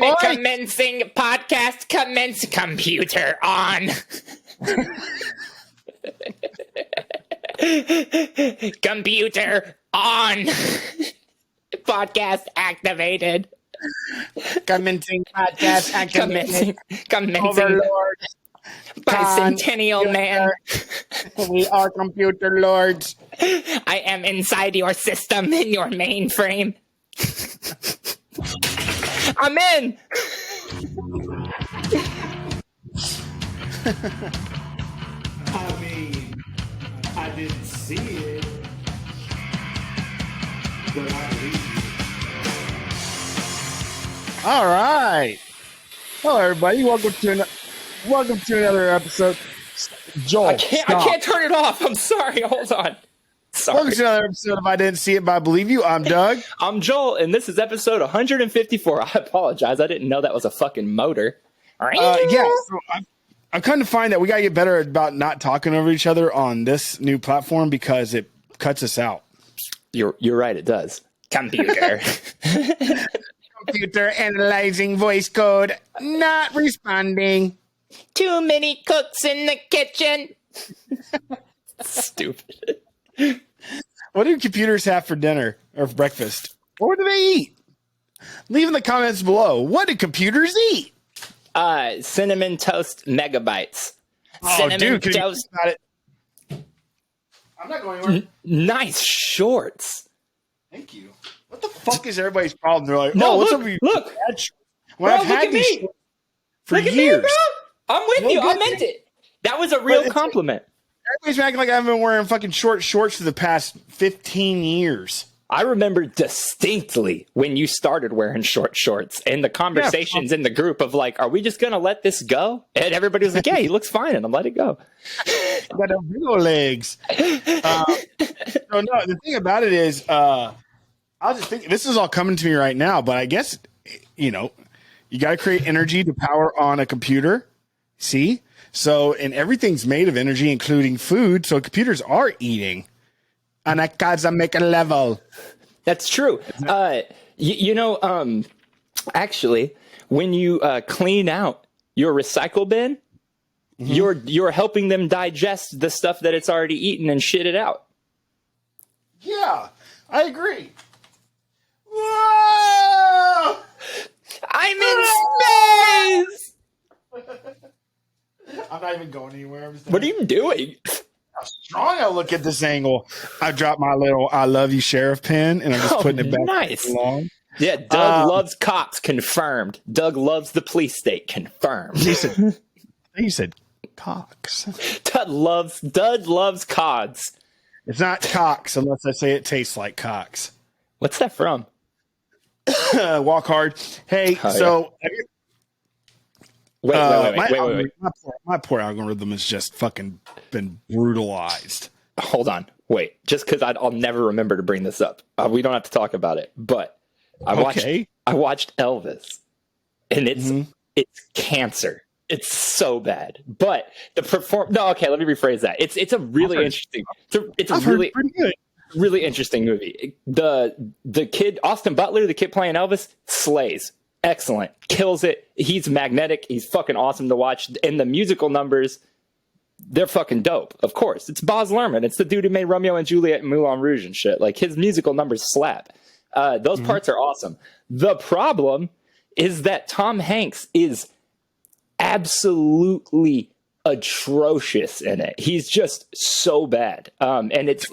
Commencing podcast, commence computer on. Computer on. Podcast activated. Commencing podcast activated. Commencing. Overlord. Bicentennial man. We are computer lords. I am inside your system in your mainframe. I'm in. I mean, I didn't see it, but I believe you. All right. Hello, everybody. Welcome to another episode. Joel, I can't turn it off. I'm sorry. Hold on. Sorry. Welcome to another episode of I Didn't See It, but I Believe You. I'm Doug. I'm Joel, and this is episode 154. I apologize. I didn't know that was a fucking motor. Yeah, so I'm kind of find that we got to get better about not talking over each other on this new platform because it cuts us out. You're right. It does. Computer. Computer analyzing voice code, not responding. Too many cooks in the kitchen. Stupid. What do computers have for dinner or for breakfast? What do they eat? Leave in the comments below. What do computers eat? Cinnamon toast megabytes. Oh, Cinnamon dude, can toast. you about it? I'm not going anywhere. Nice shorts. Thank you. What the fuck is everybody's problem? They're like, No, what's look, up with you? look. When Bro, I've had look at these me. for Look at years. me, bro. I'm with No you. I good. meant it. That was a real compliment. Everybody's acting like I've been wearing fucking short shorts for the past 15 years. I remember distinctly when you started wearing short shorts and the conversations in the group of like, are we just going to let this go? And everybody was like, yeah, he looks fine. And I'm letting it go. I got the big old legs. So no, the thing about it is, I'll just think this is all coming to me right now, but I guess, you know, you got to create energy to power on a computer. See? So, and everything's made of energy, including food. So computers are eating. And I gotta make a level. That's true. Actually, when you clean out your recycle bin, you're helping them digest the stuff that it's already eaten and shit it out. Yeah, I agree. Whoa! I'm in space! I'm not even going anywhere. What are you doing? How strong I look at this angle. I dropped my little "I love you, Sheriff" pen, and I'm just putting it back. Nice. Along. Yeah, Doug loves cops. Confirmed. Doug loves the police state. Confirmed. He said Cox. Doug loves cods. It's not Cox unless I say it tastes like Cox. What's that from? Walk hard. Hey, so yeah. Wait. My poor algorithm has just fucking been brutalized. Hold on. Wait. Just because I'll never remember to bring this up. We don't have to talk about it. But I watched Elvis, and it's cancer. It's so bad. But the let me rephrase that. It's a really interesting. It's a really pretty good. Really interesting movie. The kid Austin Butler, the kid playing Elvis, slays. Excellent. Kills it. He's magnetic. He's fucking awesome to watch. And the musical numbers, they're fucking dope. Of course. It's Baz Luhrmann. It's the dude who made Romeo and Juliet and Moulin Rouge and shit. Like, his musical numbers slap. Those parts are awesome. The problem is that Tom Hanks is absolutely atrocious in it. He's just so bad. And it's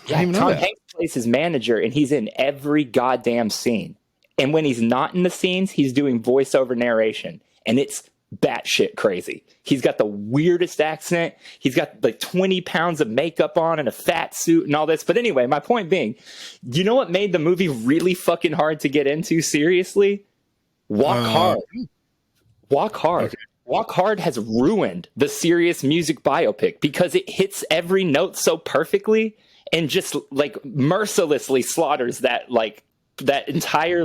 Tom Hanks plays his manager, and he's in every goddamn scene. And when he's not in the scenes, he's doing voiceover narration. And it's batshit crazy. He's got the weirdest accent. He's got like 20 pounds of makeup on and a fat suit and all this. But anyway, my point being, you know what made the movie really fucking hard to get into seriously? Walk Hard. Walk Hard. Okay. Walk Hard has ruined the serious music biopic because it hits every note so perfectly and just like mercilessly slaughters that entire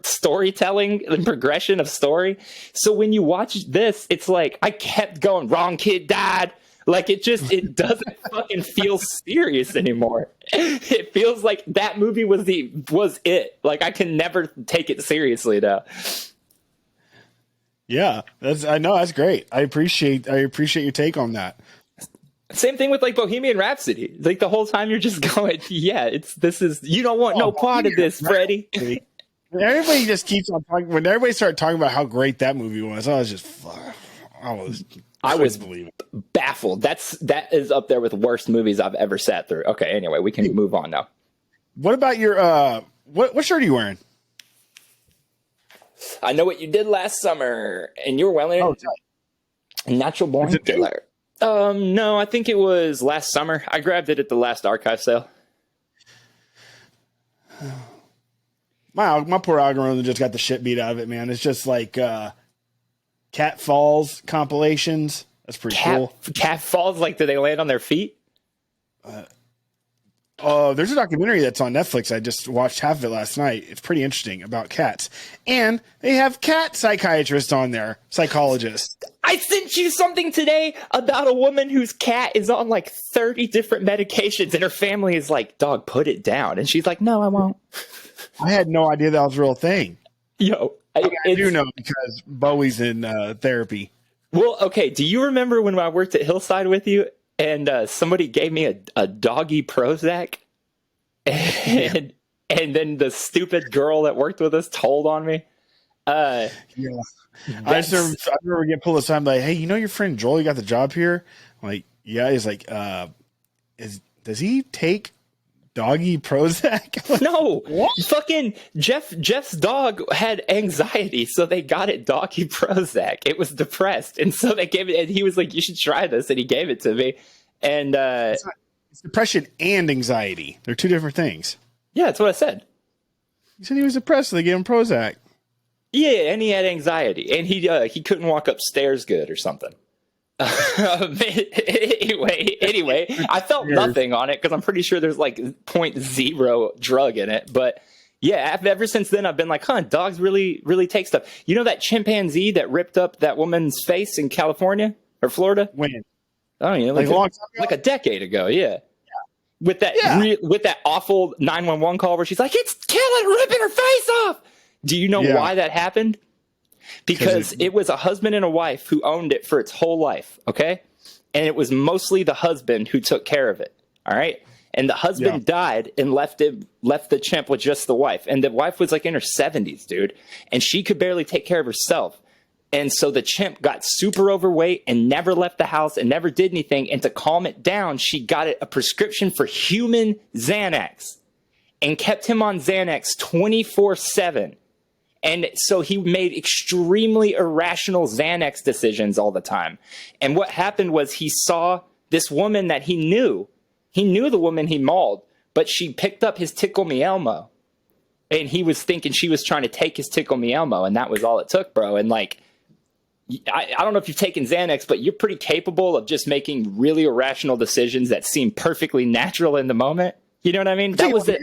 storytelling and progression of story. So when you watch this, it's like I kept going, wrong kid died, Like it doesn't fucking feel serious anymore. It feels like that movie was it. Like I can never take it seriously now. Yeah, I know that's great. I appreciate your take on that. Same thing with like Bohemian Rhapsody. Like the whole time you're just going, yeah, you don't want no part of this, Freddie. Everybody just keeps on talking. When everybody started talking about how great that movie was, I was just, I was baffled. That is up there with worst movies I've ever sat through. Okay, anyway, we can move on now. What about your what shirt are you wearing? I Know What You Did Last Summer, and you were wearing Natural Born Killer. No, I think it was last summer. I grabbed it at the last archive sale. My poor algorithm just got the shit beat out of it, man. It's just like Cat Falls compilations. That's pretty cool. Cat Falls, like, do they land on their feet? There's a documentary that's on Netflix. I just watched half of it last night. It's pretty interesting about cats. And they have cat psychiatrists on there, psychologists. I sent you something today about a woman whose cat is on like 30 different medications, and her family is like, dog, put it down. And she's like, no, I won't. I had no idea that was a real thing. Yo, I do know because Bowie's in therapy. Well, okay. Do you remember when I worked at Hillside with you and somebody gave me a doggy Prozac? And then the stupid girl that worked with us told on me. Yeah. I remember getting pulled aside, like, hey, you know your friend Joel, you got the job here? I'm like, yeah. He's like, does he take doggy Prozac? No. What? Fucking Jeff's dog had anxiety, so they got it doggy Prozac. It was depressed, and so they gave it, and he was like, you should try this, and he gave it to me. And it's depression and anxiety. They're two different things. Yeah, that's what I said. You said he was depressed, so they gave him Prozac. Yeah, and he had anxiety, and he couldn't walk upstairs good or something. Anyway, I felt nothing on it because I'm pretty sure there's like 0.0 drug in it. But yeah, ever since then I've been like, dogs really, really take stuff. You know that chimpanzee that ripped up that woman's face in California or Florida? When? I don't know, like a long time ago? Like a decade ago. Yeah. With that awful 911 call where she's like, it's killing, ripping her face off. Do you know why that happened? Because it was a husband and a wife who owned it for its whole life, okay? And it was mostly the husband who took care of it, all right? And the husband died and left the chimp with just the wife. And the wife was like in her 70s, dude. And she could barely take care of herself. And so the chimp got super overweight and never left the house and never did anything. And to calm it down, she got it a prescription for human Xanax and kept him on Xanax 24/7. And so he made extremely irrational Xanax decisions all the time. And what happened was he saw this woman that he knew. He knew the woman he mauled, but she picked up his Tickle Me Elmo. And he was thinking she was trying to take his Tickle Me Elmo, and that was all it took, bro. And like, I don't know if you've taken Xanax, but you're pretty capable of just making really irrational decisions that seem perfectly natural in the moment. You know what I mean? That was it.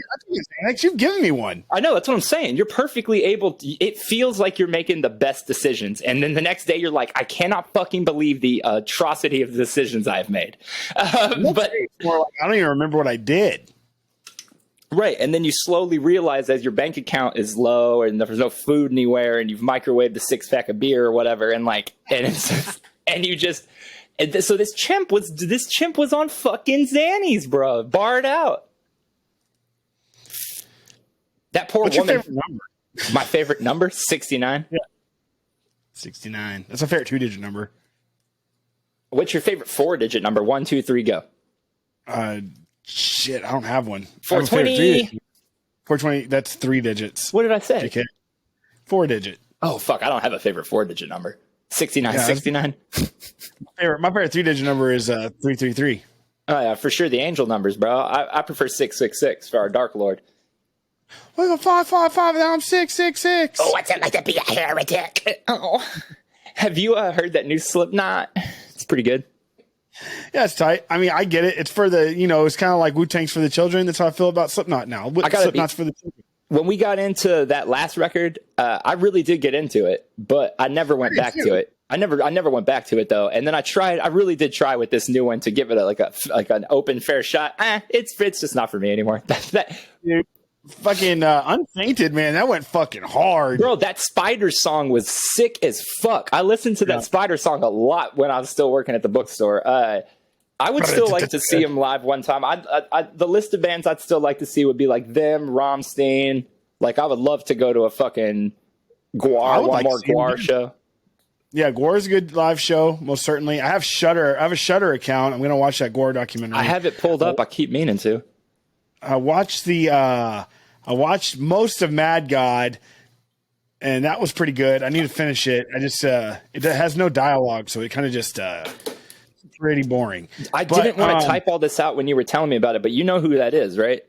You've given me one. I know. That's what I'm saying. You're perfectly able to, it feels like you're making the best decisions. And then the next day you're like, I cannot fucking believe the atrocity of the decisions I've made. But more like, I don't even remember what I did. Right. And then you slowly realize as your bank account is low and there's no food anywhere and you've microwaved a 6-pack of beer or whatever. And like, and it's just, and you just, and so this chimp was on fucking Xannies, bro. Barred out. That poor What's woman. Your favorite number? My favorite number, 69. Yeah, 69. That's a favorite 2-digit number. What's your favorite 4-digit number? 1, 2, 3, go. Shit, I don't have one. 420. 420. That's 3 digits. What did I say? Okay. 4-digit. Oh fuck! I don't have a favorite 4-digit number. 69, 69. My favorite 3-digit number is 333. Oh yeah, for sure the angel numbers, bro. I prefer 666 for our Dark Lord. Well, 555, and I'm 666. Oh, what's it like to be a heretic? Oh, have you heard that new Slipknot? It's pretty good. Yeah, it's tight. I mean, I get it. It's for the, it's kind of like Wu-Tang's for the children. That's how I feel about Slipknot now. Slipknot's for the children. When we got into that last record, I really did get into it, but I never went back to it. I never went back to it though. And then I really did try with this new one to give it an open fair shot. It's just not for me anymore. Dude, fucking Unsainted, man, that went fucking hard. Bro, that Spider song was sick as fuck. I listened to that Spider song a lot when I was still working at the bookstore. I would still like to see him live one time. The list of bands I'd still like to see would be like them, Rammstein. Like I would love to go to a fucking Gwar show. Yeah, Gore's a good live show, most certainly. I have Shudder. I have a Shudder account. I'm going to watch that Gore documentary. I have it pulled up. I keep meaning to. I watched most of Mad God, and that was pretty good. I need to finish it. It has no dialogue, so it kind of just pretty boring. I didn't want to type all this out when you were telling me about it, but you know who that is, right?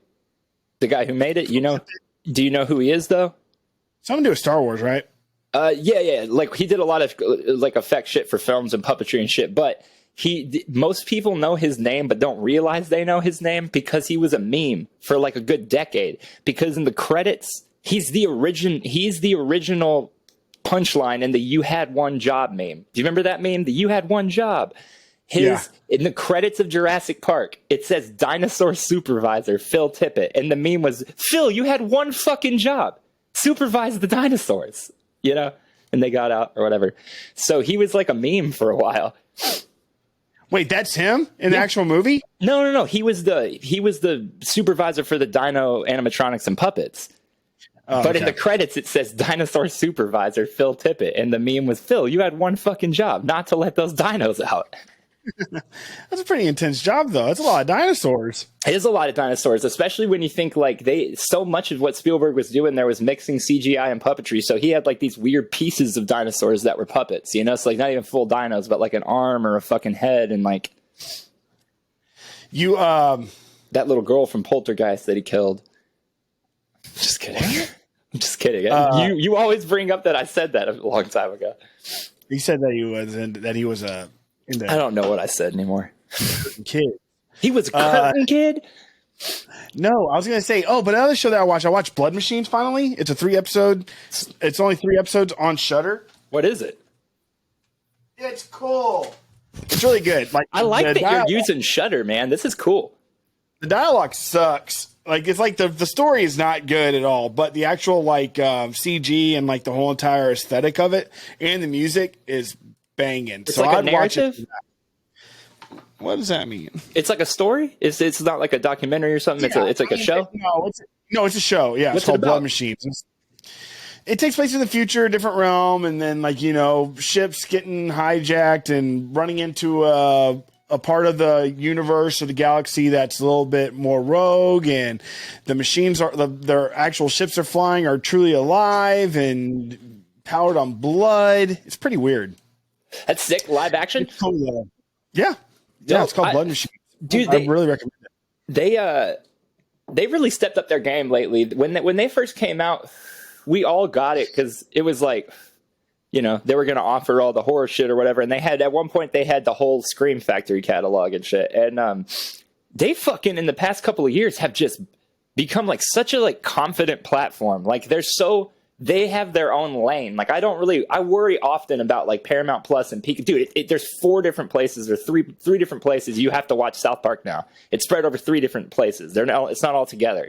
The guy who made it. Do you know who he is though? Something to do with Star Wars, right? Yeah. Like he did a lot of like effect shit for films and puppetry and shit, but most people know his name but don't realize they know his name because he was a meme for like a good decade. Because in the credits, he's the original punchline in the "You Had One Job" meme. Do you remember that meme? The "You Had One Job." In the credits of Jurassic Park, it says dinosaur supervisor Phil Tippett, and the meme was, "Phil, you had one fucking job. Supervise the dinosaurs." And they got out or whatever. So he was like a meme for a while. Wait, that's him in the actual movie? No. He was the supervisor for the dino animatronics and puppets. But in the credits, it says dinosaur supervisor Phil Tippett. And the meme was, "Phil, you had one fucking job, not to let those dinos out." That's a pretty intense job, though. That's a lot of dinosaurs. It is a lot of dinosaurs, especially when you think like so much of what Spielberg was doing there was mixing CGI and puppetry. So he had like these weird pieces of dinosaurs that were puppets, so like not even full dinos, but like an arm or a fucking head. And like that little girl from Poltergeist that he killed. Just kidding. I'm just kidding. You always bring up that I said that a long time ago. He said that he was I don't know what I said anymore. Kid. He was a curtain kid? No, I was going to say, but another show that I watched Blood Machines finally. It's it's only 3 episodes on Shudder. What is it? It's cool. It's really good. I like that you're using Shudder, man. This is cool. The dialogue sucks. Like it's like the story is not good at all, but the actual like CG and like the whole entire aesthetic of it and the music is banging. It's like a narrative? Watch it. What does that mean? It's like a story? It's not like a documentary or something? Yeah, it's like a show? It's a show. Yeah, it's called Blood Machines. It takes place in the future, a different realm, and then like, ships getting hijacked and running into a part of the universe or the galaxy that's a little bit more rogue, and the machines their actual ships are flying are truly alive and powered on blood. It's pretty weird. That's sick. Live action? It's cool, yeah. It's called Blood Machines. Dude, I really recommend it. They really stepped up their game lately. When they first came out, we all got it because it was like, they were going to offer all the horror shit or whatever. And at one point they had the whole Scream Factory catalog and shit. And they fucking in the past couple of years have just become like such a like confident platform. Like they have their own lane. Like I worry often about like Paramount Plus and Peacock. Dude, there's 4 different places or three different places you have to watch South Park now. It's spread over 3 different places. It's not all together,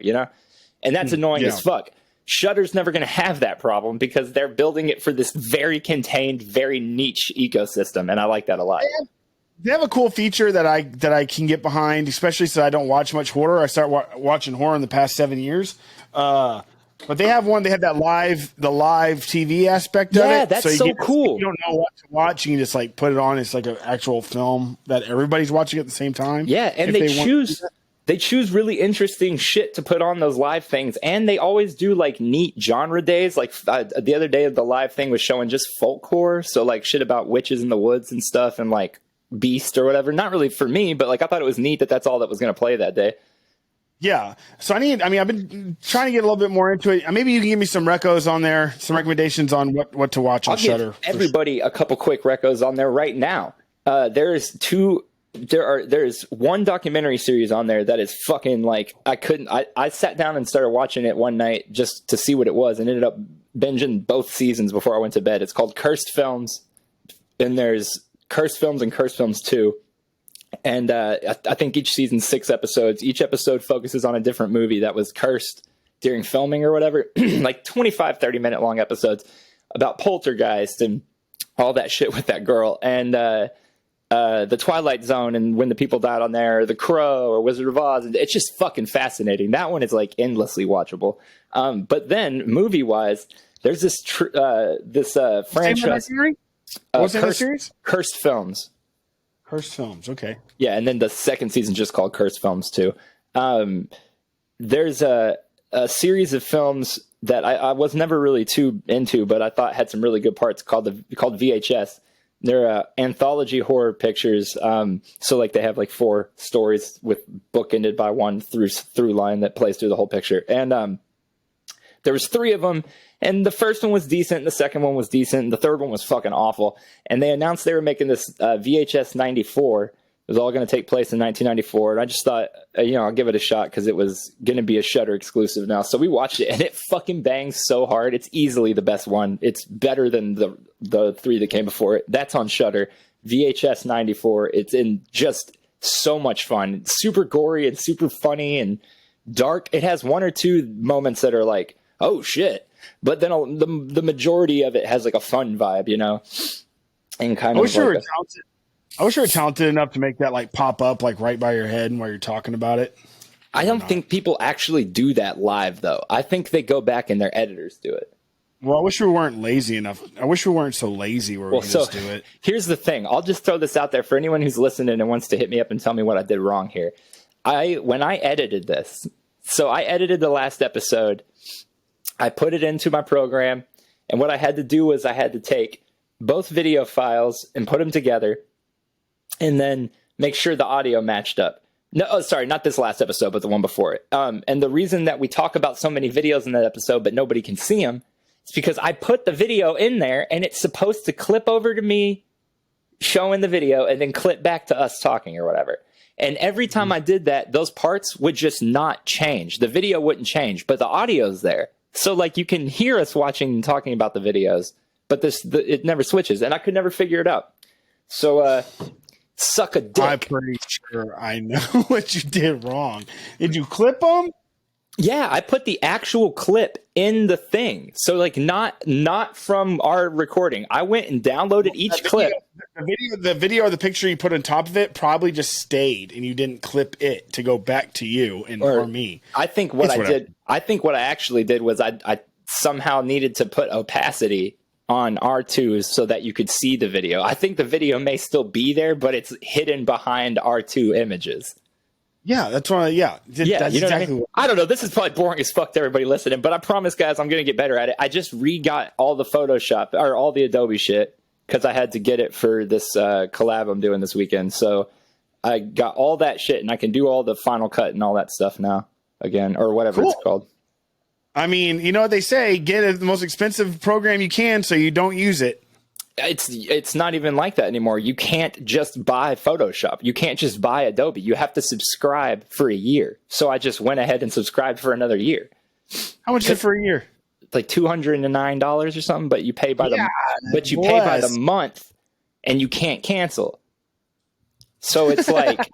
and that's annoying as fuck. Shudder's never going to have that problem because they're building it for this very contained, very niche ecosystem, and I like that a lot. They have a cool feature that I can get behind, especially since I don't watch much horror. I started watching horror in the past 7 years. But they have the live TV aspect of it. Yeah, that's so cool. If you don't know what to watch, you can just like put it on. It's like an actual film that everybody's watching at the same time. Yeah, and they choose really interesting shit to put on those live things, and they always do like neat genre days. Like the other day, the live thing was showing just folk horror, so like shit about witches in the woods and stuff, and like Beast or whatever. Not really for me, but like I thought it was neat that's all that was going to play that day. Yeah. So I've been trying to get a little bit more into it. Maybe you can give me some recos on there, some recommendations on what to watch on Shudder. Give everybody a couple quick recos on there right now. There's one documentary series on there that is fucking like, I sat down and started watching it one night just to see what it was and ended up binging both seasons before I went to bed. It's called Cursed Films. and there's Cursed Films and Cursed Films 2. And I think each season's 6 episodes. Each episode focuses on a different movie that was cursed during filming or whatever. Like 25, 30-minute long episodes about Poltergeist and all that shit with that girl. And the Twilight Zone and when the people died on there, or The Crow or Wizard of Oz. It's just fucking fascinating. That one is like endlessly watchable. But then movie-wise, there's this franchise. What's the name of the series? Cursed Films. Cursed Films, okay. Yeah, and then the second season just called Cursed Films too. There's a series of films that I was never really too into, but I thought had some really good parts called VHS. They're anthology horror pictures. So like they have like 4 stories with bookended by one through line that plays through the whole picture. And there was 3 of them. And the first one was decent, and the second one was decent, and the third one was fucking awful. And they announced they were making this VHS 94. It was all going to take place in 1994. And I just thought, I'll give it a shot because it was going to be a Shudder exclusive now. So we watched it, and it fucking bangs so hard. It's easily the best one. It's better than the 3 that came before it. That's on Shudder. VHS 94. It's in just so much fun. It's super gory and super funny and dark. It has 1 or 2 moments that are like, oh, shit. But then the majority of it has like a fun vibe, and kind of. I wish you were talented enough to make that like pop up like right by your head while you're talking about it. I don't think people actually do that live though. I think they go back and their editors do it. Well, I wish we weren't lazy enough. I wish we weren't so lazy where we can just do it. Here's the thing. I'll just throw this out there for anyone who's listening and wants to hit me up and tell me what I did wrong here. When I edited this, so I edited the last episode. I put it into my program, and what I had to do was I had to take both video files and put them together and then make sure the audio matched up. No, sorry, not this last episode, but the one before it. And the reason that we talk about so many videos in that episode, but nobody can see them, is because I put the video in there, and it's supposed to clip over to me showing the video and then clip back to us talking or whatever. And every time I did that, those parts would just not change. The video wouldn't change, but the audio's there. So, like, you can hear us watching and talking about the videos, but it never switches, and I could never figure it out. So, suck a dick. I'm pretty sure I know what you did wrong. Did you clip them? Yeah, I put the actual clip in the thing. So, like, not from our recording. I went and downloaded each clip. The video or the picture you put on top of it probably just stayed, and you didn't clip it to go back to you or me. I think what I actually did was I somehow needed to put opacity on R2s so that you could see the video. I think the video may still be there, but it's hidden behind R2 images. Yeah, that's why. Yeah, that's you know exactly. What I don't know. This is probably boring as fuck to everybody listening, but I promise, guys, I'm going to get better at it. I just re-got all the Photoshop or all the Adobe shit because I had to get it for this collab I'm doing this weekend. So I got all that shit, and I can do all the Final Cut and all that stuff now again, or whatever it's called. I mean, you know what they say: get the most expensive program you can, so you don't use it. It's not even like that anymore. You can't just buy Photoshop. You can't just buy Adobe. You have to subscribe for a year. So I just went ahead and subscribed for another year. How much is it for a year? Like $209 or something, but you pay by the pay by the month, and you can't cancel. So it's like,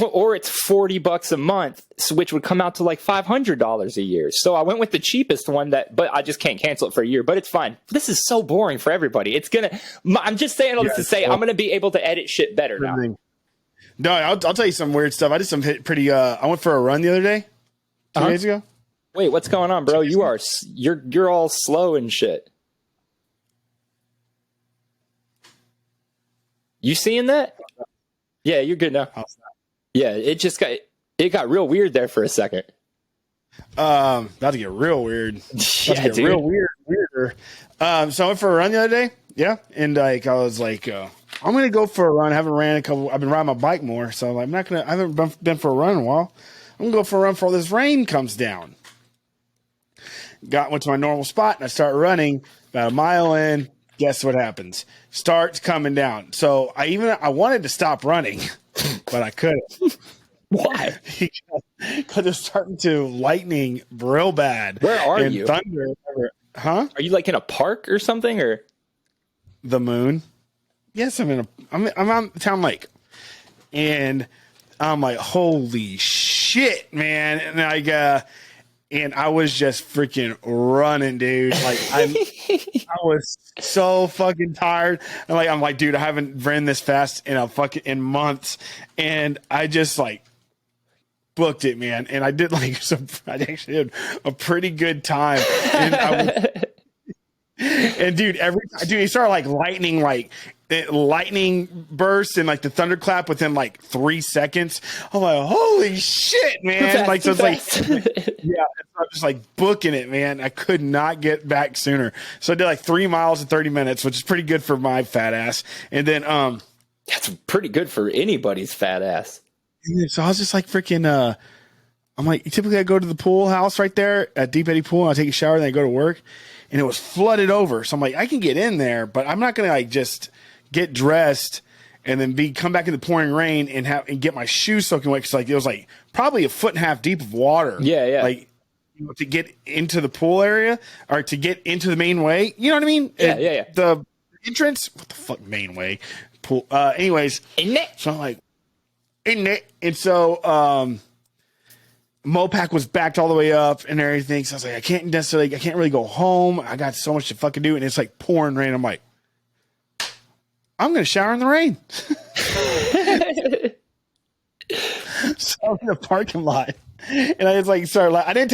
or it's $40 a month, which would come out to like $500 a year. So I went with the cheapest one but I just can't cancel it for a year, but it's fine. This is so boring for everybody. I'm just saying all this to say I'm going to be able to edit shit better now. No, I'll tell you some weird stuff. I did some pretty, I went for a run the other day, 2 days ago. Wait, what's going on, bro? You're all slow and shit. You seeing that? Yeah, you're good now. Yeah, it got real weird there for a second. About to get real weird. Yeah, dude. Real weirder. So I went for a run the other day. Yeah, and like I was like, I'm gonna go for a run. I haven't ran I've been riding my bike more, so I'm not gonna. I haven't been for a run in a while. I'm gonna go for a run before this rain comes down. Went to my normal spot and I start running about a mile in. Guess what happens? Starts coming down. So I wanted to stop running, but I couldn't. Why? Because it's starting to lightning real bad. Where are you? Thunder. Huh? Are you like in a park or something, or the moon? Yes, I'm on Town Lake, and I'm like, holy shit, man! And I was just freaking running, dude. Like I was so fucking tired. And I'm like, dude, I haven't ran this fast in months, and I just like booked it, man. And I did I actually had a pretty good time, and dude, he started like lightning bursts and like the thunderclap within like 3 seconds. I'm like, holy shit, man! Like, so it's like, yeah, I'm just like booking it, man. I could not get back sooner. So I did like 3 miles in 30 minutes, which is pretty good for my fat ass. And then, that's pretty good for anybody's fat ass. So I was just like freaking, I'm like, typically I go to the pool house right there at Deep Eddy Pool, and I take a shower, then I go to work, and it was flooded over. So I'm like, I can get in there, but I'm not going to like just get dressed and then come back in the pouring rain and get my shoes soaking wet. Cause like, it was like probably 1.5 feet deep of water. Yeah. Yeah. Like, to get into the pool area or to get into the main way. You know what I mean? Yeah. The entrance, what the fuck, main way pool. Anyways, so I'm like, and so, Mopac was backed all the way up and everything. So I was like, I can't really go home. I got so much to fucking do. And it's like pouring rain. I'm like, I'm going to shower in the rain. So I'm in the parking lot, and I just like started. I didn't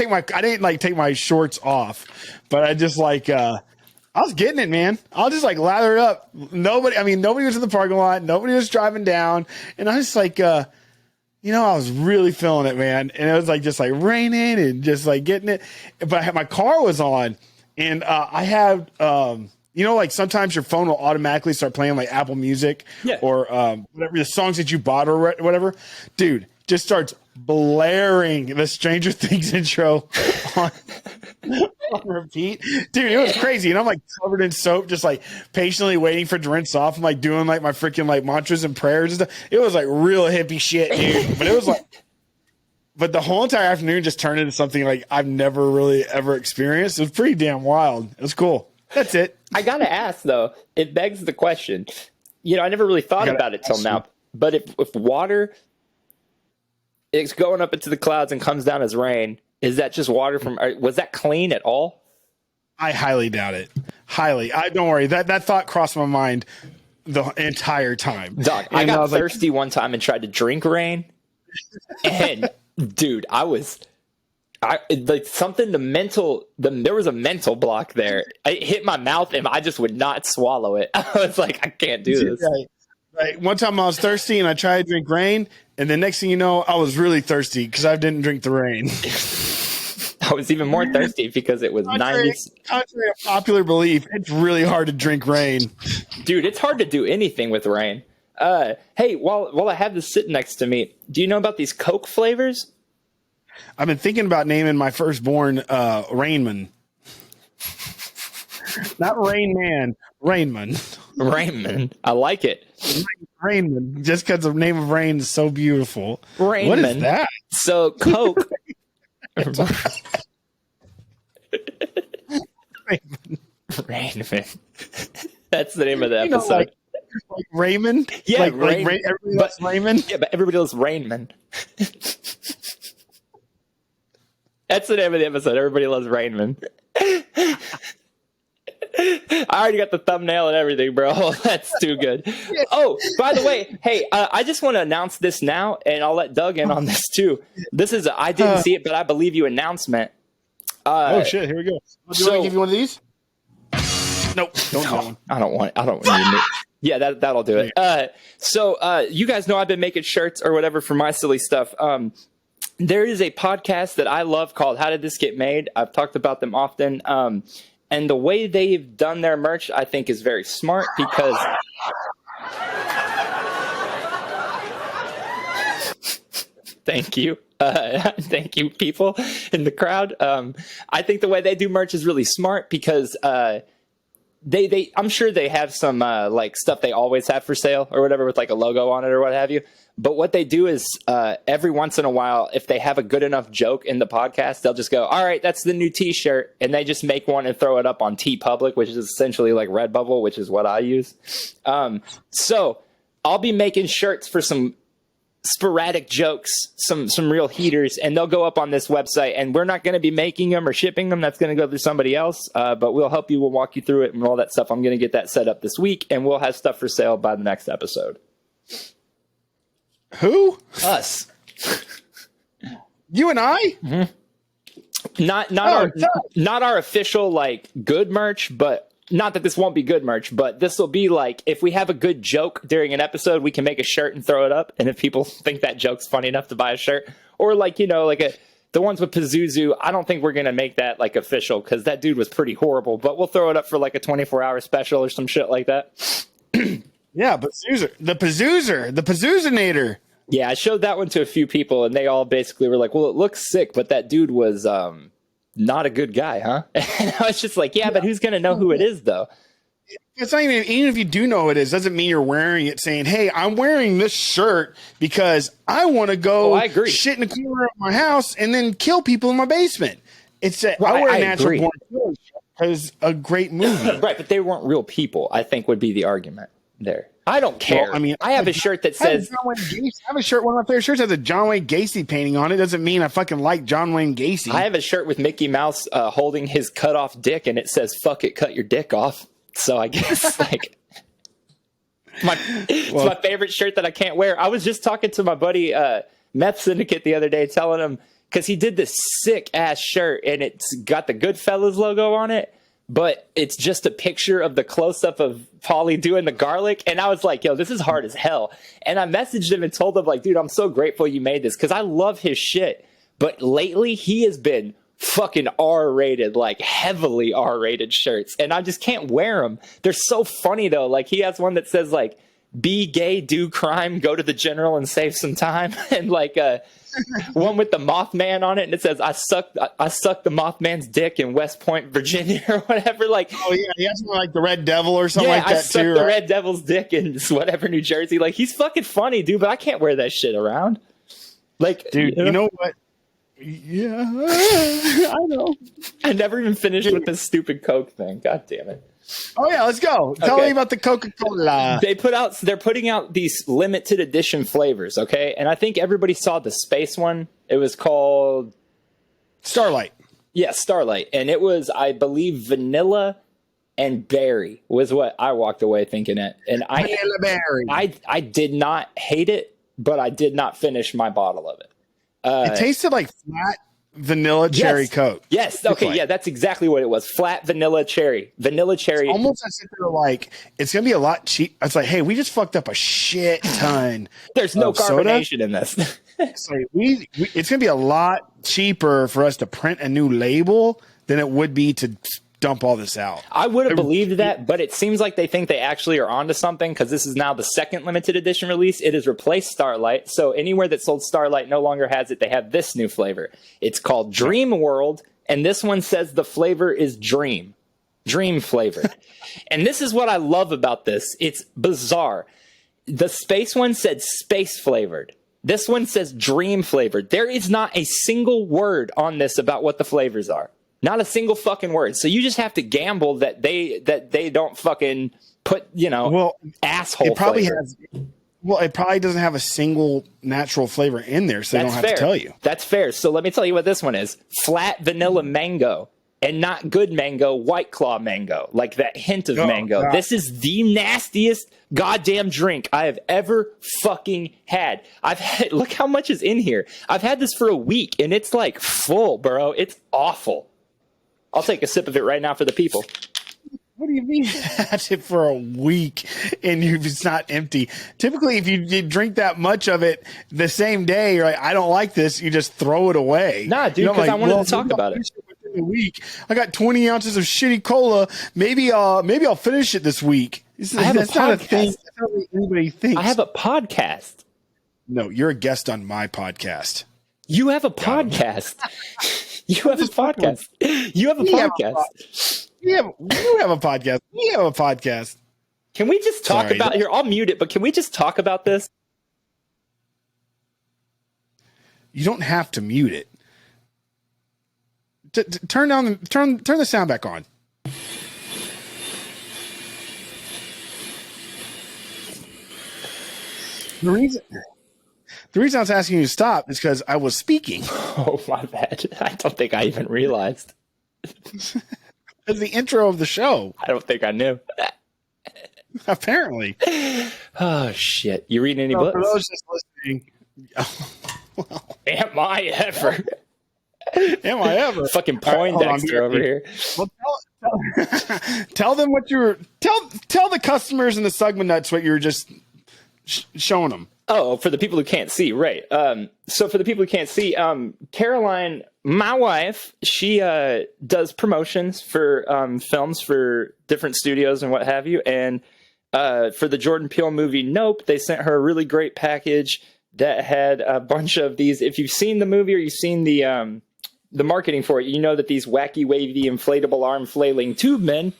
take my shorts off, but I just like I was getting it, man. I'll just like lather it up. Nobody was in the parking lot. Nobody was driving down, and I was like, I was really feeling it, man. And it was like just like raining and just like getting it. But my car was on, and I have like sometimes your phone will automatically start playing like Apple Music or whatever the songs that you bought or whatever. Dude, just starts blaring the Stranger Things intro on repeat. Dude, it was crazy. And I'm like covered in soap, just like patiently waiting for it to rinse off. I'm like doing like my freaking like mantras and prayers and stuff. It was like real hippie shit, dude. But it was like, but the whole entire afternoon just turned into something like I've never really ever experienced. It was pretty damn wild. It was cool. That's it. I gotta ask though, it begs the question. I never really thought about it till now. But if water is going up into the clouds and comes down as rain, is that just water from? Was that clean at all? I highly doubt it. Highly. Don't worry. That thought crossed my mind the entire time. Dog, I got thirsty one time and tried to drink rain, and dude, there was a mental block there. It hit my mouth and I just would not swallow it. I was like, I can't do this. Right. One time I was thirsty and I tried to drink rain, and the next thing you know, I was really thirsty because I didn't drink the rain. I was even more thirsty because it was 90s. Contrary to popular belief, it's really hard to drink rain. Dude, it's hard to do anything with rain. Hey, while I have this sitting next to me, do you know about these Coke flavors? I've been thinking about naming my firstborn Rainman. Not Rainman, Rainman. Rainman. I like it. Rainman, just because the name of rain is so beautiful. Rainman. What is that? So Coke. Rainman. That's the name of the episode. Like Raymond? Yeah, everybody loves Raymond? Yeah, but everybody loves Rainman. That's the name of the episode. Everybody loves Rainman. I already got the thumbnail and everything, bro. That's too good. Oh, by the way, hey, I just want to announce this now, and I'll let Doug in on this too. This is I didn't see it, but I believe you announcement. Oh shit! Here we go. Do you want to give you one of these? Nope. I don't want you. Yeah, that'll do it. So you guys know I've been making shirts or whatever for my silly stuff. There is a podcast that I love called How Did This Get Made? I've talked about them often. And the way they've done their merch, I think, is very smart because... Thank you. Thank you, people in the crowd. I think the way they do merch is really smart because I'm sure they have some like stuff they always have for sale or whatever with like a logo on it or what have you. But what they do is every once in a while, if they have a good enough joke in the podcast, they'll just go, all right, that's the new T-shirt. And they just make one and throw it up on TeePublic, which is essentially like Redbubble, which is what I use. So I'll be making shirts for some sporadic jokes, some real heaters, and they'll go up on this website, and we're not going to be making them or shipping them. That's going to go through somebody else, but we'll help you. We'll walk you through it and all that stuff. I'm going to get that set up this week, and we'll have stuff for sale by the next episode. Who? Us. You and I? Mm-hmm. Not our official like good merch, but not that this won't be good merch, but this will be like, if we have a good joke during an episode, we can make a shirt and throw it up. And if people think that joke's funny enough to buy a shirt, or like, you know, like the ones with Pazuzu, I don't think we're going to make that like official because that dude was pretty horrible, but we'll throw it up for like a 24-hour special or some shit like that. Yeah, but the Pazuzinator. Yeah, I showed that one to a few people and they all basically were like, well, it looks sick, but that dude was not a good guy, huh? And I was just like, yeah, but who's going to know who it is, though? It's not even if you do know who it is, doesn't mean you're wearing it saying, hey, I'm wearing this shirt because I want to go shit in the corner of my house and then kill people in my basement. It's I wear a Natural Born Killers because a great movie. Right, but they weren't real people, I think would be the argument there. I don't care. Well, I mean, I have a shirt that says... I have a shirt, one of my favorite shirts has a John Wayne Gacy painting on it. Doesn't mean I fucking like John Wayne Gacy. I have a shirt with Mickey Mouse holding his cut off dick, and it says, fuck it, cut your dick off. So I guess, like... It's my favorite shirt that I can't wear. I was just talking to my buddy, Meth Syndicate, the other day, telling him... Because he did this sick-ass shirt, and it's got the Goodfellas logo on it. But it's just a picture of the close-up of Paulie doing the garlic. And I was like, yo, this is hard as hell. And I messaged him and told him, like, dude, I'm so grateful you made this because I love his shit. But lately, he has been fucking R-rated, like heavily R-rated shirts. And I just can't wear them. They're so funny, though. Like, he has one that says, like, be gay, do crime, go to the general and save some time. And, like, one with the Mothman on it, and it says, I sucked the Mothman's dick in West Point, Virginia, or whatever. Like, oh yeah, he has like the Red Devil or something like that I sucked the Red Devil's dick in whatever, New Jersey. Like, he's fucking funny, dude, but I can't wear that shit around. Like, dude, you know what? Yeah, I know. I never even finished with this stupid Coke thing. God damn it. Oh yeah, let's go. Tell me about the Coca-Cola. They're putting out these limited edition flavors, okay? And I think everybody saw the space one. It was called Starlight. Yeah, Starlight. And it was, I believe, vanilla and berry was what I walked away thinking it. And vanilla berry. I did not hate it, but I did not finish my bottle of it. It tasted like flat vanilla cherry Coke. Yes. Okay. Yeah, that's exactly what it was. Flat vanilla cherry. Vanilla cherry. It's almost as if they're like, it's going to be a lot cheap. It's like, hey, we just fucked up a shit ton. There's no carbonation in this. So it's going to be a lot cheaper for us to print a new label than it would be to dump all this out. I would have believed that, but it seems like they think they actually are onto something because this is now the second limited edition release. It has replaced Starlight. So anywhere that sold Starlight no longer has it. They have this new flavor. It's called Dream World, and this one says the flavor is dream flavored. And this is what I love about this. It's bizarre. The space one said space flavored. This one says dream flavored. There is not a single word on this about what the flavors are. Not a single fucking word. So you just have to gamble that they don't fucking put, asshole it probably flavor. It probably doesn't have a single natural flavor in there, so they don't have to tell you. That's fair. So let me tell you what this one is. Flat vanilla mango. And not good mango, White Claw mango. Like that hint of mango. God. This is the nastiest goddamn drink I have ever fucking had. Look how much is in here. I've had this for a week, and it's like full, bro. It's awful. I'll take a sip of it right now for the people. What do you mean had it for a week and it's not empty? Typically, if you drink that much of it the same day, you're like, I don't like this. You just throw it away. Nah, dude, because I wanted to talk about it. A week, I got 20 ounces of shitty cola. Maybe I'll finish it this week. That's not a thing. That's not what anybody thinks. I have a podcast. No, you're a guest on my podcast. You have a podcast. You have a podcast. You have a podcast. You have a podcast. We have a podcast. Can we just talk about here? I'll mute it, but can we just talk about this? You don't have to mute it. Turn the sound back on. The reason I was asking you to stop is because I was speaking. Oh, my bad. I don't think I even realized. It's the intro of the show. I don't think I knew. Apparently. Oh, shit. You reading any books? For those just listening. Well, am I ever? Am I ever? Fucking Poindexter over here. Well, tell them what you were. Tell the customers and the Sugma nuts what you were just showing them. Oh, for the people who can't see, right. So for the people who can't see, Caroline, my wife, she does promotions for films for different studios and what have you. And for the Jordan Peele movie Nope, they sent her a really great package that had a bunch of these. If you've seen the movie or you've seen the marketing for it, you know that these wacky, wavy, inflatable arm flailing tube men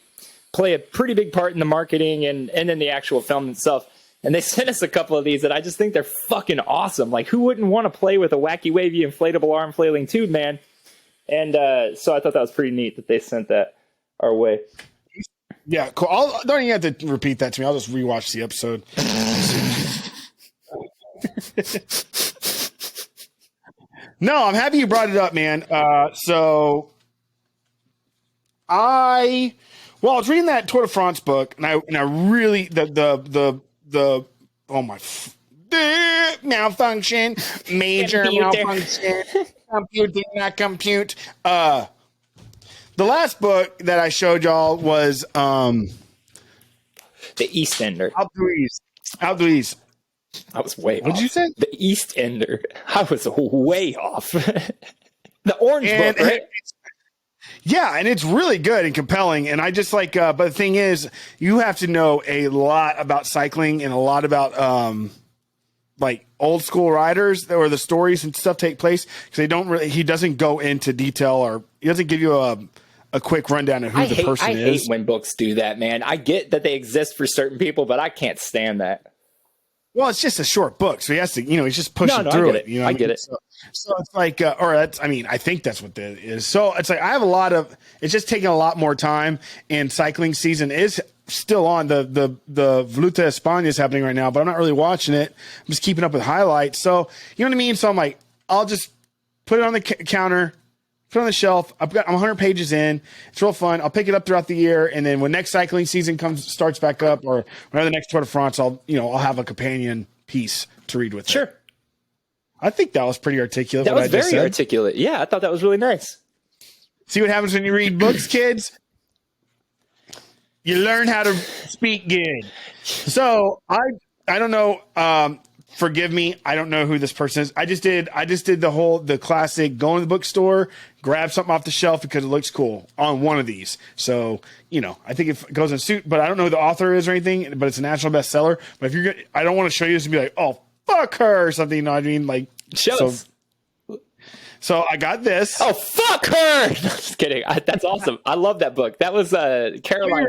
play a pretty big part in the marketing and in the actual film itself. And they sent us a couple of these that I just think they're fucking awesome. Like, who wouldn't want to play with a wacky, wavy, inflatable arm flailing tube man? And so I thought that was pretty neat that they sent that our way. Yeah, cool. Don't even have to repeat that to me. I'll just rewatch the episode. No, I'm happy you brought it up, man. So I was reading that Tour de France book, and I really the malfunction, major malfunction, computer not compute. The last book that I showed y'all was The Eastender. Outdoors. I was way off. What did you say? The Eastender. I was way off. The orange book, right? Yeah, and it's really good and compelling. And I just like, but the thing is, you have to know a lot about cycling and a lot about like old school riders where the stories and stuff take place, because he doesn't go into detail, or he doesn't give you a quick rundown of who the person is. I hate when books do that, man. I get that they exist for certain people, but I can't stand that. Well, it's just a short book, so he has to, he's just pushing through it. I get it. So it's like, I think that's what that is. So it's like I have it's just taking a lot more time, and cycling season is still on. The Vuelta a España is happening right now, but I'm not really watching it. I'm just keeping up with highlights. So you know what I mean? So I'm like, I'll just put it on the counter, put it on the shelf. I'm 100 pages in. It's real fun. I'll pick it up throughout the year, and then when next cycling season starts back up, or whenever the next Tour de France, I'll have a companion piece to read with it. Sure. I think that was pretty articulate. That was very articulate. Yeah, I thought that was really nice. See what happens when you read books, kids? You learn how to speak good. So I don't know. Forgive me, I don't know who this person is. I just did the classic go in the bookstore, grab something off the shelf because it looks cool on one of these. So, I think it goes in suit, but I don't know who the author is or anything, but it's a national bestseller. But I don't want to show you this and be like, oh, fuck her or something. You know what I mean? Like, show us. So I got this. Oh, fuck her! No, just kidding. That's awesome. I love that book. That was Caroline.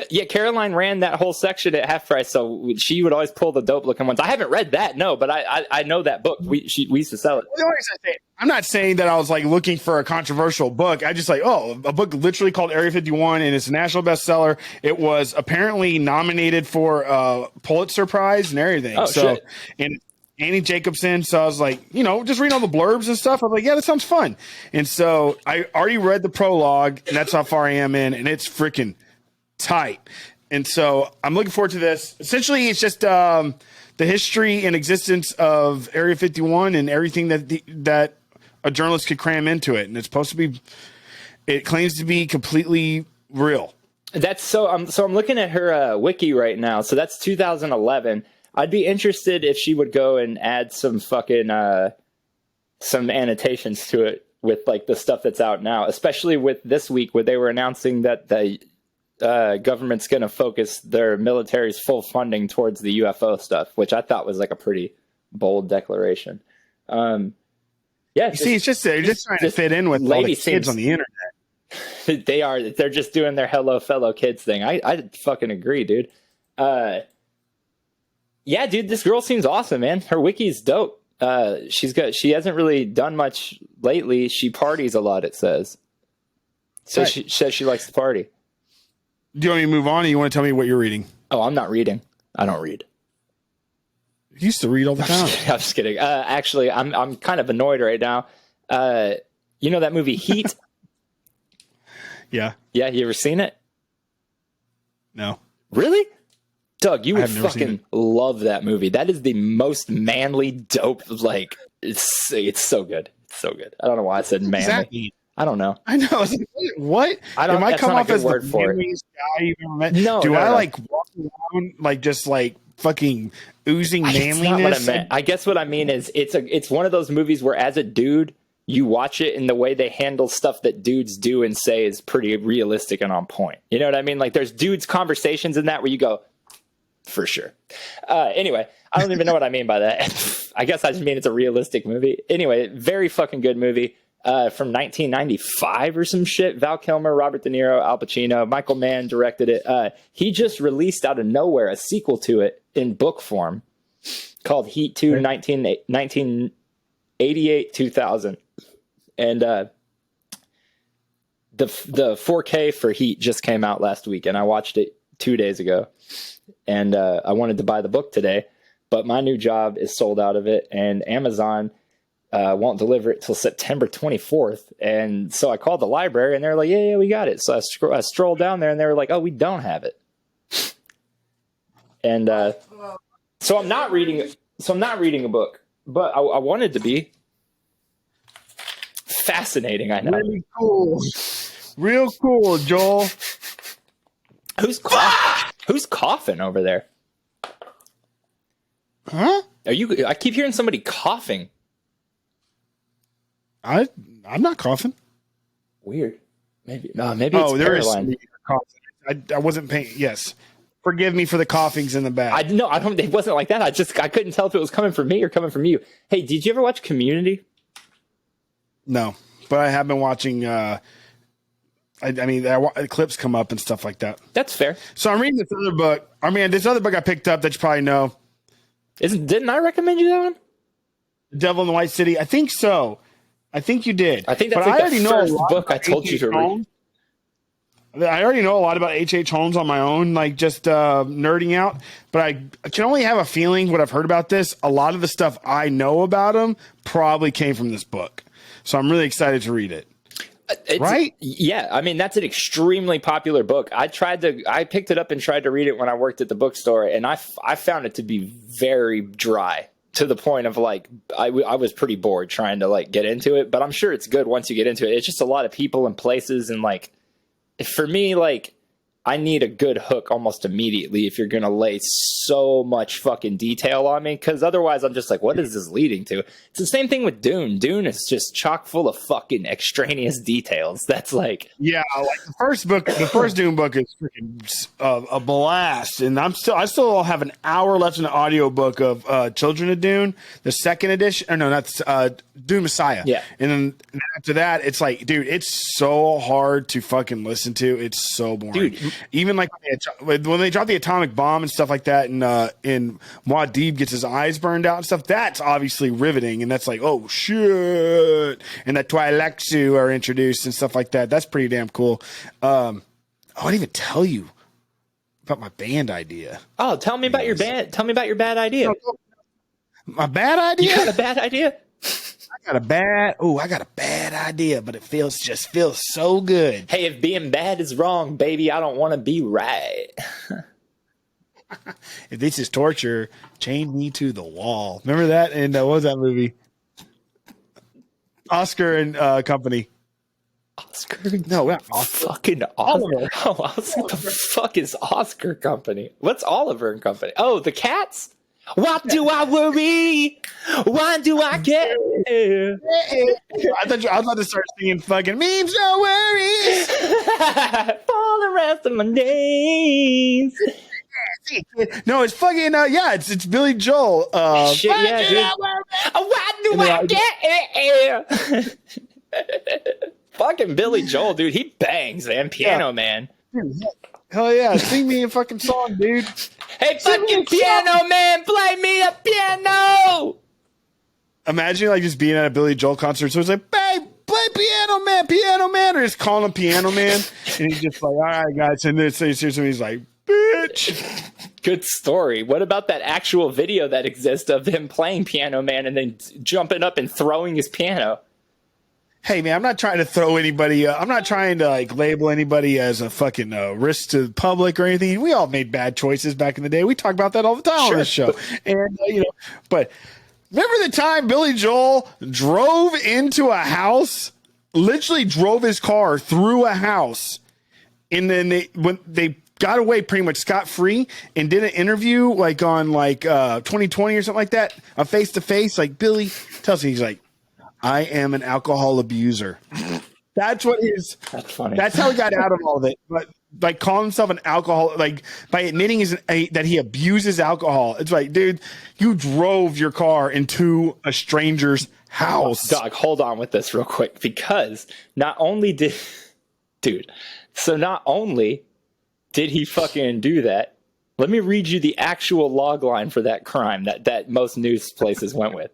Yeah, Caroline ran that whole section at half price, so she would always pull the dope looking ones. I haven't read that, no, but I know that book. We used to sell it. I'm not saying that I was like looking for a controversial book. I just like, a book literally called Area 51, and it's a national bestseller. It was apparently nominated for a Pulitzer Prize and everything. Oh, shit. And Annie Jacobson. So I was like, just reading all the blurbs and stuff. I'm like, yeah, that sounds fun. And so I already read the prologue, and that's how far I am in, and it's freaking tight. And so I'm looking forward to this. Essentially, it's just the history and existence of Area 51 and everything that a journalist could cram into it. And it's supposed to be, it claims to be completely real. That's so I'm looking at her wiki right now. So that's 2011. I'd be interested if she would go and add some fucking some annotations to it with like the stuff that's out now, especially with this week where they were announcing that the government's going to focus their military's full funding towards the UFO stuff, which I thought was like a pretty bold declaration. Yeah, they're just trying to fit in with all the kids on the internet. They are. They're just doing their hello fellow kids thing. I fucking agree, dude. Yeah, dude, this girl seems awesome, man. Her wiki's dope. She hasn't really done much lately. She parties a lot, it says. So she says she likes to party. Do you want me to move on, or you want to tell me what you're reading? Oh, I'm not reading. I don't read. You used to read all the time. I'm just kidding. Actually, I'm kind of annoyed right now. You know that movie Heat? Yeah. Yeah, you ever seen it? No. Really? Doug, you would fucking love that movie. That is the most manly, dope, like, it's so good. It's so good. I don't know why I said manly. Exactly. I don't know. I know. What? Am I come off as the manliest guy you've ever met? No. Do I like walk around like just like fucking oozing manliness? That's not what I meant. I guess what I mean is it's one of those movies where as a dude, you watch it and the way they handle stuff that dudes do and say is pretty realistic and on point. You know what I mean? Like there's dudes conversations in that where you go, for sure. Anyway, I don't even know what I mean by that. I guess I just mean it's a realistic movie. Anyway, very fucking good movie from 1995 or some shit. Val Kilmer, Robert De Niro, Al Pacino, Michael Mann directed it. He just released out of nowhere a sequel to it in book form called Heat 2 1988-2000. And the 4K for Heat just came out last week, and I watched it 2 days ago. And I wanted to buy the book today, but my new job is sold out of it, and Amazon won't deliver it till September 24th. And so I called the library, and they're like, yeah, we got it. So I strolled down there, and they were like, oh, we don't have it. And so I'm not reading a book, but I wanted to be. Fascinating, I know. Really cool. Real cool, Joel. Who's coughing over there? Huh? I keep hearing somebody coughing. I'm not coughing. Weird. Maybe it's there Caroline. Is coughing. I wasn't paying. Yes. Forgive me for the coughings in the back. I don't. It wasn't like that. I couldn't tell if it was coming from me or coming from you. Hey, did you ever watch Community? No, but I have been watching. Clips come up and stuff like that. That's fair. So I'm reading this other book. This other book I picked up that you probably know. Didn't I recommend you that one? The Devil in the White City. I think so. I think you did. I think that's the first book I told you to read. I already know a lot about H.H. Holmes on my own, like just nerding out. But I can only have a feeling what I've heard about this. A lot of the stuff I know about him probably came from this book. So I'm really excited to read it. Right? Yeah. I mean, that's an extremely popular book. I picked it up and tried to read it when I worked at the bookstore, and I found it to be very dry to the point of like, I was pretty bored trying to like get into it, but I'm sure it's good once you get into it. It's just a lot of people and places. And like, for me, like, I need a good hook almost immediately if you're going to lay so much fucking detail on me, because otherwise I'm just like, what is this leading to? It's the same thing with Dune. Dune is just chock full of fucking extraneous details. That's like... Yeah, like the first Dune book is freaking a blast. And I still have an hour left in the audiobook of Children of Dune, the second edition. Or no, that's Dune Messiah. Yeah. And then after that, it's like, dude, it's so hard to fucking listen to. It's so boring. Dude, even like when they drop the atomic bomb and stuff like that, and Muad'Dib gets his eyes burned out and stuff, that's obviously riveting, and that's like, oh shit, and that Twi'leksu are introduced and stuff like that. That's pretty damn cool. I didn't even tell you about my band idea. Oh, tell me about your band. Tell me about your bad idea. My bad idea? You got a bad idea? I got a bad idea, but it feels so good. Hey, if being bad is wrong, baby, I don't want to be right. If this is torture, chain me to the wall. Remember that? And what was that movie? Oscar and Company. Oscar? No, not Oscar. Fucking Oliver. Oh, I was like, the fuck is Oscar Company? What's Oliver and Company? Oh, the Cats? Why do I worry? Why do I care? I thought I was about to start singing fucking memes, no worries. For the rest of my days. No, it's fucking it's Billy Joel. Shit, yeah, dude. Why do I care? Fucking Billy Joel, dude. He bangs, man. Piano Man. Hell yeah. Sing me a fucking song, dude. Hey, fucking Piano Man, play me the piano. Imagine like just being at a Billy Joel concert. So it's like, babe, play Piano Man, or just calling him Piano Man. And he's just like, all right, guys. And then he's like, bitch. Good story. What about that actual video that exists of him playing Piano Man and then jumping up and throwing his piano? Hey, man, I'm not trying to throw anybody. I'm not trying to like label anybody as a fucking risk to the public or anything. We all made bad choices back in the day. We talk about that all the time on this show. And, but remember the time Billy Joel drove into a house, literally drove his car through a house, and then they got away pretty much scot-free and did an interview like on 2020 or something like that, a face-to-face. Like Billy tells me, he's like, I am an alcohol abuser. That's what his. That's funny. That's how he got out of all of it. But like calling himself an alcohol, like by admitting that he abuses alcohol. It's like, dude, you drove your car into a stranger's house. Dog, hold on with this real quick, because not only did he fucking do that, let me read you the actual log line for that crime that most news places went with.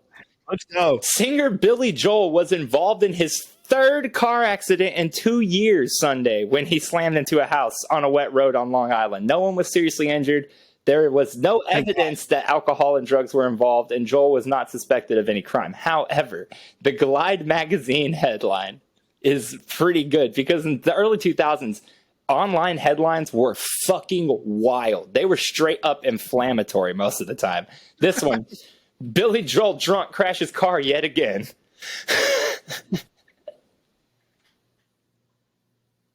Let's go. Singer Billy Joel was involved in his third car accident in 2 years Sunday when he slammed into a house on a wet road on Long Island. No one was seriously injured. There was no evidence that alcohol and drugs were involved, and Joel was not suspected of any crime. However, the Glide magazine headline is pretty good, because in the early 2000s, online headlines were fucking wild. They were straight up inflammatory most of the time. This one, Billy Joel drunk crashes car yet again.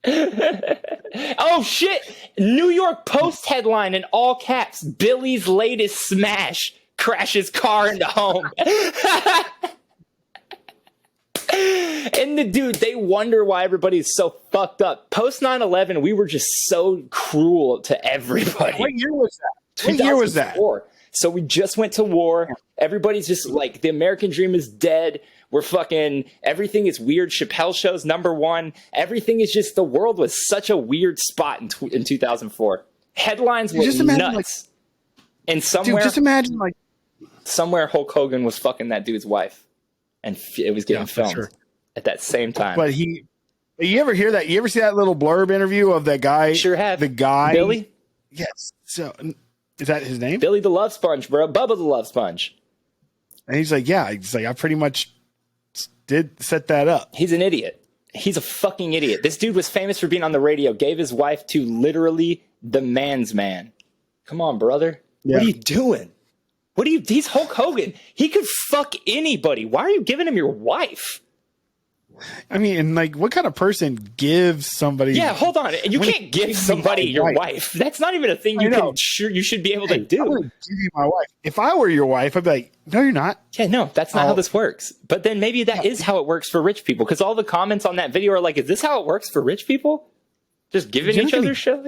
Oh shit! New York Post headline in all caps: Billy's latest smash crashes car into home. And they wonder why everybody's so fucked up. Post 9/11, we were just so cruel to everybody. What year was that? What year was that? So we just went to war. Everybody's just like, the American dream is dead. We're fucking, everything is weird. Chappelle Show's #1. Everything is just, the world was such a weird spot in 2004. Headlines were nuts. And somewhere, somewhere Hulk Hogan was fucking that dude's wife. And it was getting filmed at that same time. But you ever hear that? You ever see that little blurb interview of that guy? Sure have. The guy. Billy? Yes. So, is that his name? Billy the Love Sponge, bro. Bubba the Love Sponge. And he's like, yeah. He's like, I pretty much did set that up. He's an idiot. He's a fucking idiot. This dude was famous for being on the radio, gave his wife to literally the man's man. Come on, brother. Yeah. What are you doing? He's Hulk Hogan. He could fuck anybody. Why are you giving him your wife? I mean, and like, what kind of person gives somebody? Yeah, hold on. You can't give somebody your wife. That's not even a thing you should be able to do. I'm gonna give you my wife. If I were your wife, I'd be like, no, you're not. Yeah, no, that's not how this works. But then maybe that is how it works for rich people, because all the comments on that video are like, is this how it works for rich people? Just giving each other shit?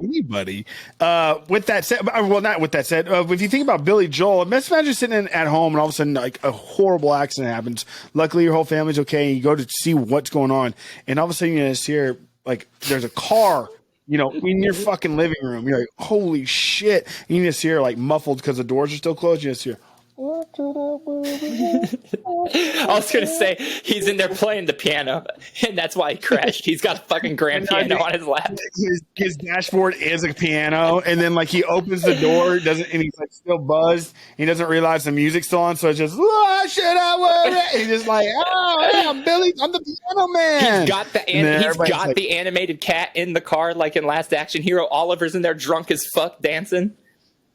Anybody. With that said, well, not with that said, if you think about Billy Joel, imagine sitting at home and all of a sudden like a horrible accident happens. Luckily, your whole family's okay. And you go to see what's going on, and all of a sudden you just hear like there's a car, in your fucking living room. You're like, holy shit! And you just hear like muffled because the doors are still closed. You just hear. I was going to say, he's in there playing the piano, and that's why he crashed. He's got a fucking grand piano on his lap. His dashboard is a piano, and then like he opens the door, and he's like still buzzed. He doesn't realize the music's still on, so it's just, why should I worry? He's just like, oh, hey, I'm Billy, I'm the piano man. He's got the animated cat in the car, like in Last Action Hero. Oliver's in there drunk as fuck dancing.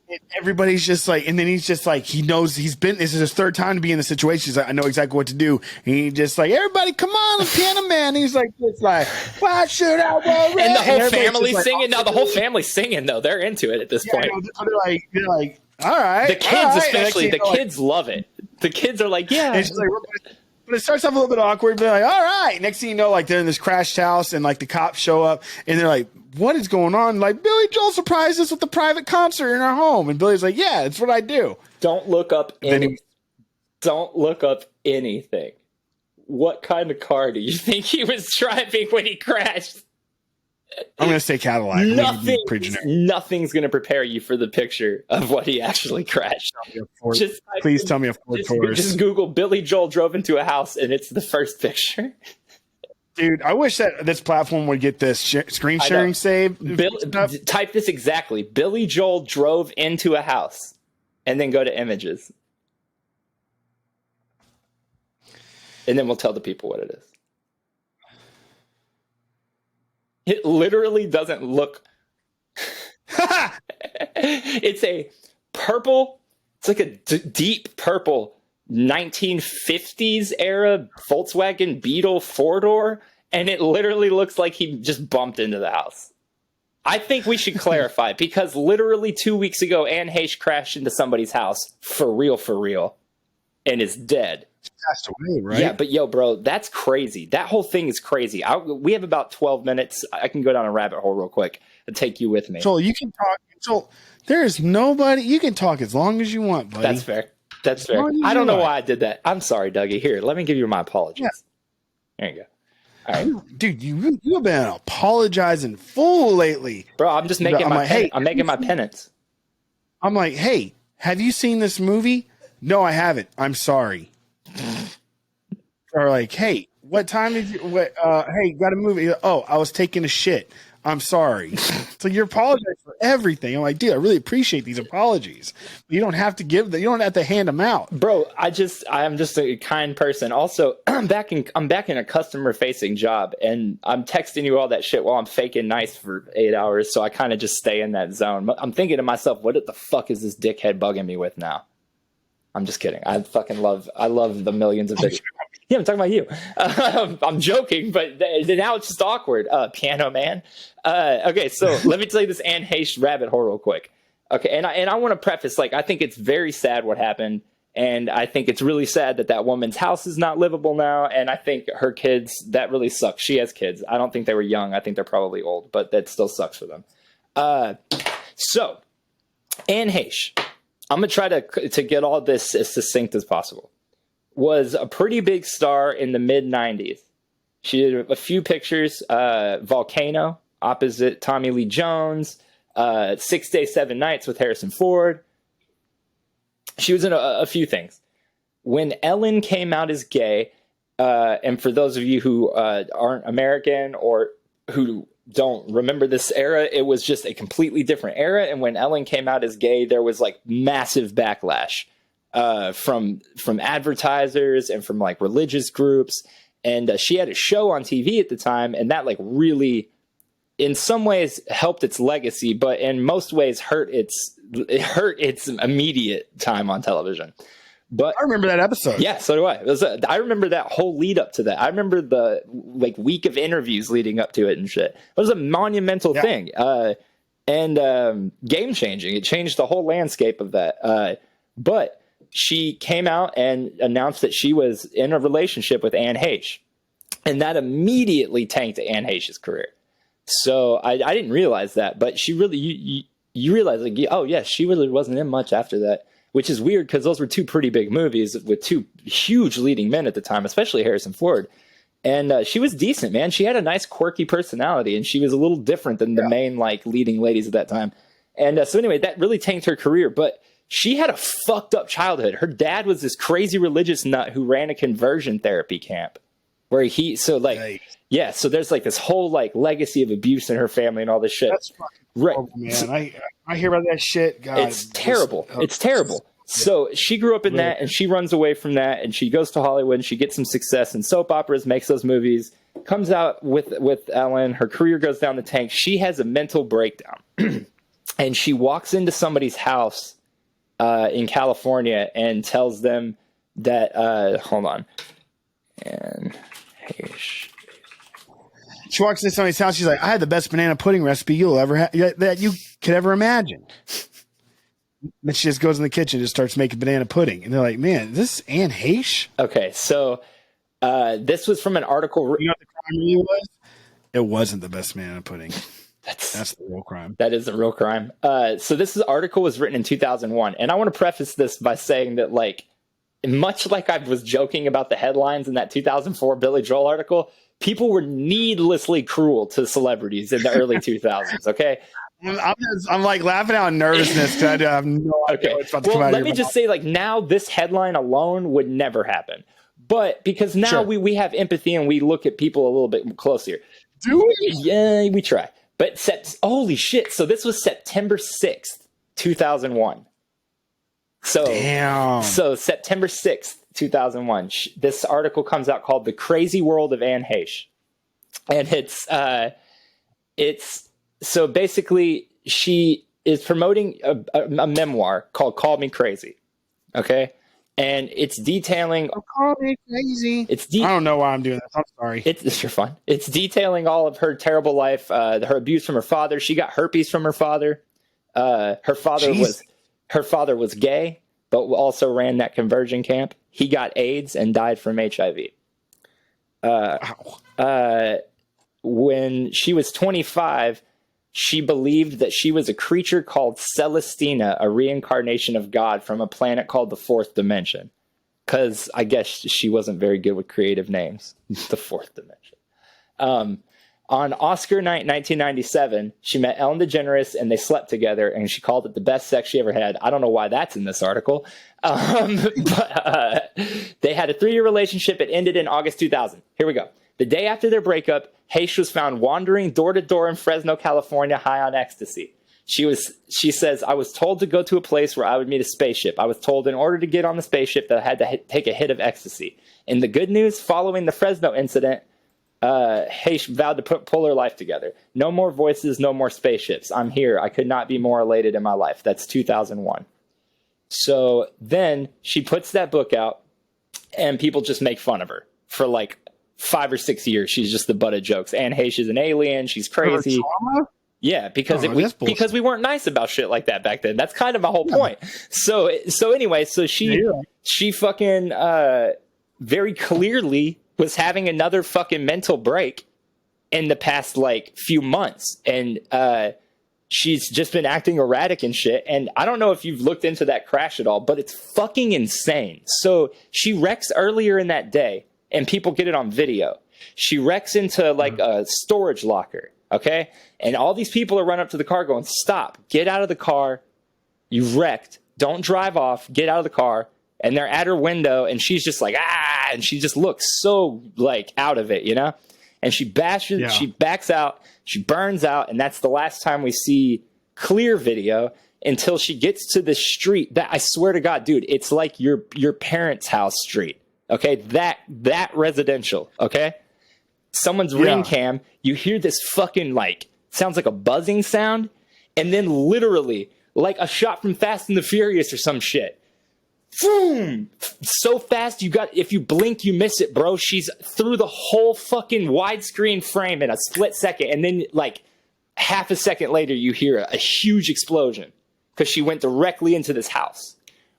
And everybody's just like, and then he's just like, he knows this is his third time to be in the situation. He's like, I know exactly what to do. And he's just like, everybody, come on, the piano man. And he's like, why should I worry? And the whole family singing. Now the whole family's singing though. They're into it at this point. They're like, all right. The kids, especially, the kids love it. The kids are like, yeah. And she's like, but it starts off a little bit awkward. But like, all right. Next thing you know, like they're in this crashed house, and like the cops show up, and they're like, what is going on? Like, Billy Joel surprised us with a private concert in our home. And Billy's like, yeah, that's what I do. Don't look up anything. what kind of car do you think he was driving when he crashed? I'm going to say Cadillac. Nothing's going to prepare you for the picture of what he actually crashed. Please tell me a Ford Taurus. Just Google Billy Joel drove into a house, and it's the first picture. Dude, I wish that this platform would get this screen sharing saved. Type this exactly. Billy Joel drove into a house, and then go to images. And then we'll tell the people what it is. It literally doesn't look. It's a purple. It's like a deep purple 1950s era Volkswagen Beetle 4-door, and it literally looks like he just bumped into the house. I think we should clarify because literally 2 weeks ago, Anne Heche crashed into somebody's house for real, and is dead. Passed away, right? Yeah, but yo, bro, that's crazy. That whole thing is crazy. We have about 12 minutes. I can go down a rabbit hole real quick and take you with me. Joel, you can talk. Joel, there is nobody. You can talk as long as you want, buddy. That's fair. That's fair. I don't know why I did that. I'm sorry, Dougie. Here, let me give you my apologies. Yeah. There you go. All right, dude, you have been an apologizing fool lately, bro. I'm just making I'm making my penance. I'm like, hey, have you seen this movie? No, I haven't. I'm sorry. Or like, hey, what time did you? Hey, got a movie? Oh, I was taking a shit. I'm sorry. So you're apologizing for everything. I'm like, dude, I really appreciate these apologies. But you don't have to give them. You don't have to hand them out, bro. I'm just a kind person. Also, I'm back in a customer facing job, and I'm texting you all that shit while I'm faking nice for 8 hours. So I kind of just stay in that zone. I'm thinking to myself, what the fuck is this dickhead bugging me with now? I'm just kidding. I love the millions of videos. Yeah, I'm talking about you. I'm joking, but now it's just awkward. Piano Man. Okay, so let me tell you this Anne Heche rabbit hole real quick. Okay, and I want to preface, like, I think it's very sad what happened, and I think it's really sad that woman's house is not livable now, and I think her kids, that really sucks. She has kids. I don't think they were young. I think they're probably old, but that still sucks for them. So, Anne Heche, I'm going to try to get all this as succinct as possible, was a pretty big star in the mid-90s. She did a few pictures, Volcano, opposite Tommy Lee Jones, 6 Days, 7 Nights with Harrison Ford. She was in a few things. When Ellen came out as gay, and for those of you who aren't American or who don't remember this era, it was just a completely different era. And when Ellen came out as gay, there was like massive backlash from advertisers and from like religious groups. And she had a show on TV at the time, and that like really, in some ways, helped its legacy, but in most ways hurt its immediate time on television. But I remember that episode. Yeah, so do I. I remember that whole lead up to that. I remember the like week of interviews leading up to it and shit. It was a monumental thing, and game changing. It changed the whole landscape of that. But she came out and announced that she was in a relationship with Anne Heche, and that immediately tanked Anne Heche's career. So I didn't realize that, but she really you realize like, oh yeah, she really wasn't in much after that. Which is weird because those were two pretty big movies with two huge leading men at the time, especially Harrison Ford. And she was decent, man. She had a nice, quirky personality, and she was a little different than the main like leading ladies at that time. And so anyway, that really tanked her career. But she had a fucked up childhood. Her dad was this crazy religious nut who ran a conversion therapy camp, where so there's like this whole like legacy of abuse in her family and all this shit. That's fucking horrible, man. I hear about that shit. God, it's terrible. It's terrible. So she grew up in that, and she runs away from that, and she goes to Hollywood, and she gets some success in soap operas, makes those movies, comes out with Ellen. Her career goes down the tank. She has a mental breakdown, and she walks into somebody's house in California and tells them that hold on, and hey. She walks into somebody's house. She's like, I had the best banana pudding recipe you'll ever have that you could ever imagine. Then she just goes in the kitchen and just starts making banana pudding. And they're like, man, this is Anne Heche? Okay, so this was from an article. You know what the crime really was? It wasn't the best banana pudding. That's the real crime. That is the real crime. So this article was written in 2001. And I want to preface this by saying that, like, much like I was joking about the headlines in that 2004 Billy Joel article, people were needlessly cruel to celebrities in the early 2000s. Okay. I'm like laughing out in nervousness because I have no idea what's about to come out of your mouth. Let me just say, like, now this headline alone would never happen. But because now we have empathy and we look at people a little bit closer. Do we? Yeah, we try. But holy shit. So this was September 6th, 2001. So, damn. So September 6th, 2001, this article comes out called The Crazy World of Anne Heche. And it's so basically she is promoting a memoir called Call Me Crazy. Okay. And it's detailing. Oh, call me crazy. I don't know why I'm doing this. I'm sorry. It's your fun. It's detailing all of her terrible life, her abuse from her father. She got herpes from her father. Her father was gay, but also ran that conversion camp. He got AIDS and died from HIV. When she was 25, she believed that she was a creature called Celestina, a reincarnation of God from a planet called the Fourth Dimension. Because I guess she wasn't very good with creative names. The Fourth Dimension. On Oscar night 1997, she met Ellen DeGeneres and they slept together, and she called it the best sex she ever had. I don't know why that's in this article. But they had a 3-year relationship. It ended in August 2000. Here we go. The day after their breakup, Heche was found wandering door to door in Fresno, California, high on ecstasy. She says, I was told to go to a place where I would meet a spaceship. I was told in order to get on the spaceship that I had to take a hit of ecstasy. And the good news, following the Fresno incident, Heche vowed to pull her life together. No more voices, no more spaceships. I'm here. I could not be more elated in my life. That's 2001. So then she puts that book out, and people just make fun of her for like 5 or 6 years. She's just the butt of jokes. Anne Heche is an alien. She's crazy. Yeah, because we weren't nice about shit like that back then. That's kind of my whole point. So anyway, she fucking very clearly was having another fucking mental break in the past like few months, and she's just been acting erratic and shit. And I don't know if you've looked into that crash at all, but it's fucking insane. So she wrecks earlier in that day, and people get it on video. She wrecks into like a storage locker. Okay. And all these people are running up to the car going, stop, get out of the car. You wrecked. Don't drive off. Get out of the car. And they're at her window, and she's just like, and she just looks so like out of it, you know? And she bashes, she backs out, she burns out. And that's the last time we see clear video until she gets to the street that, I swear to God, dude, it's like your parents' house street. Okay. That residential. Okay. Someone's ring cam, you hear this fucking like, sounds like a buzzing sound, and then literally like a shot from Fast and the Furious or some shit. Boom! So fast, if you blink, you miss it, bro. She's through the whole fucking widescreen frame in a split second, and then like half a second later, you hear a huge explosion because she went directly into this house,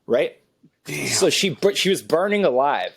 right? Damn. So she was burning alive,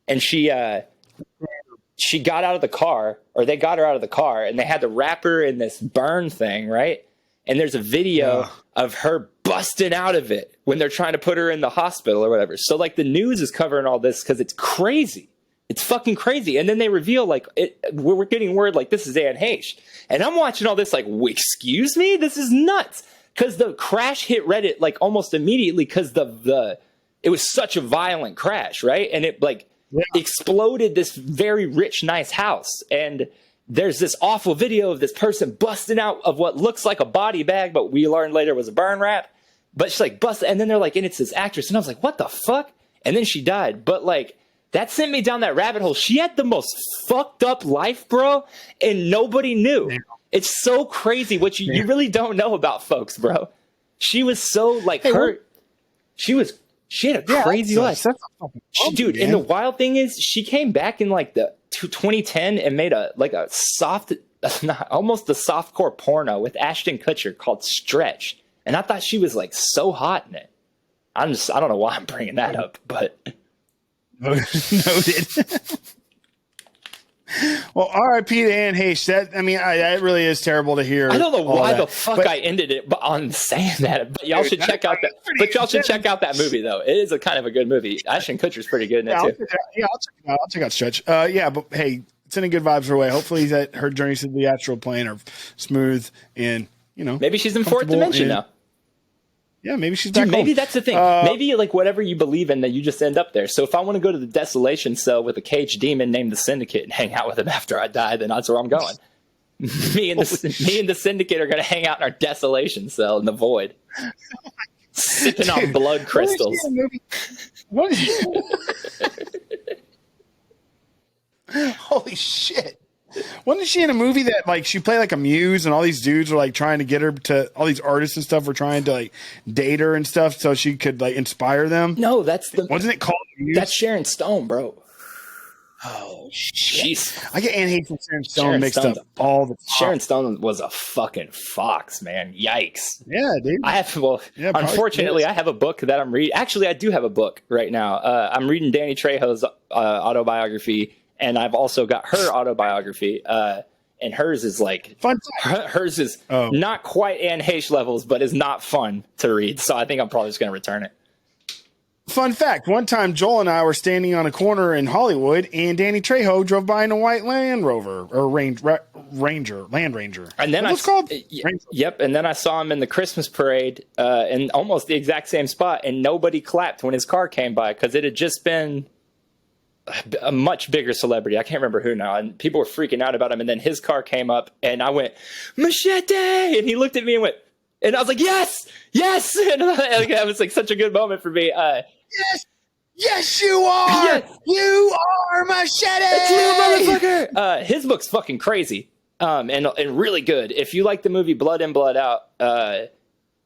and she got out of the car, or they got her out of the car, and they had to wrap her in this burn thing, right? And there's a video of her busting out of it when they're trying to put her in the hospital or whatever. So like the news is covering all this because it's crazy. It's fucking crazy. And then they reveal like we're getting word like this is Anne Heche. And I'm watching all this like, excuse me? This is nuts. Because the crash hit Reddit like almost immediately because it was such a violent crash, right? And it like exploded this very rich, nice house. And there's this awful video of this person busting out of what looks like a body bag, but we learned later was a burn wrap. But she's like busting, and then they're like, and it's this actress. And I was like, what the fuck? And then she died. But like, that sent me down that rabbit hole. She had the most fucked up life, bro, and nobody knew. Damn. It's so crazy what you really don't know about folks, bro. She was so like she had a crazy life. Dude, and the wild thing is she came back in like the 2010 and made a soft, almost a softcore porno with Ashton Kutcher called Stretch. And I thought she was like so hot in it. I don't know why I'm bringing that up, but noted. Well, R.I.P. to Anne Heche. That really is terrible to hear. I don't know why the fuck I ended it on saying that, but y'all should check out that. But y'all should check out that movie, though. It is a kind of a good movie. Ashton Kutcher's pretty good in it too. I'll check out Stretch. But hey, sending good vibes her way. Hopefully, that her journeys to the astral plane are smooth and maybe she's in fourth dimension now. Yeah, maybe she's back home. Maybe that's the thing. Maybe like whatever you believe in, that you just end up there. So if I want to go to the desolation cell with a caged demon named the Syndicate and hang out with him after I die, then that's where I'm going. me and the Syndicate are going to hang out in our desolation cell in the void, sipping on blood crystals. What is Holy shit. Wasn't she in a movie that like she played like a muse and all these dudes were like trying to get her to, all these artists and stuff were trying to like date her and stuff so she could like inspire them? No, wasn't it called Muse? That's Sharon Stone, bro. Oh shit. Jeez. I get Anne Heche and Sharon Stone mixed up all the time. Sharon Stone was a fucking fox, man. Yikes. Yeah, dude. Unfortunately, I have a book that I'm reading. Actually, I do have a book right now. I'm reading Danny Trejo's autobiography. And I've also got her autobiography, and hers is like fun. Hers is not quite Anne Heche levels, but is not fun to read. So I think I'm probably just going to return it. Fun fact: one time, Joel and I were standing on a corner in Hollywood, and Danny Trejo drove by in a white Land Rover or Land Ranger. And then called? Yep. And then I saw him in the Christmas parade in almost the exact same spot, and nobody clapped when his car came by because it had just been a much bigger celebrity. I can't remember who now. And people were freaking out about him. And then his car came up and I went, Machete! And he looked at me and went, and I was like, yes! And that was like such a good moment for me. Yes, you are! Yes. You are Machete! It's you, motherfucker! His book's fucking crazy. And really good. If you like the movie Blood In, Blood Out,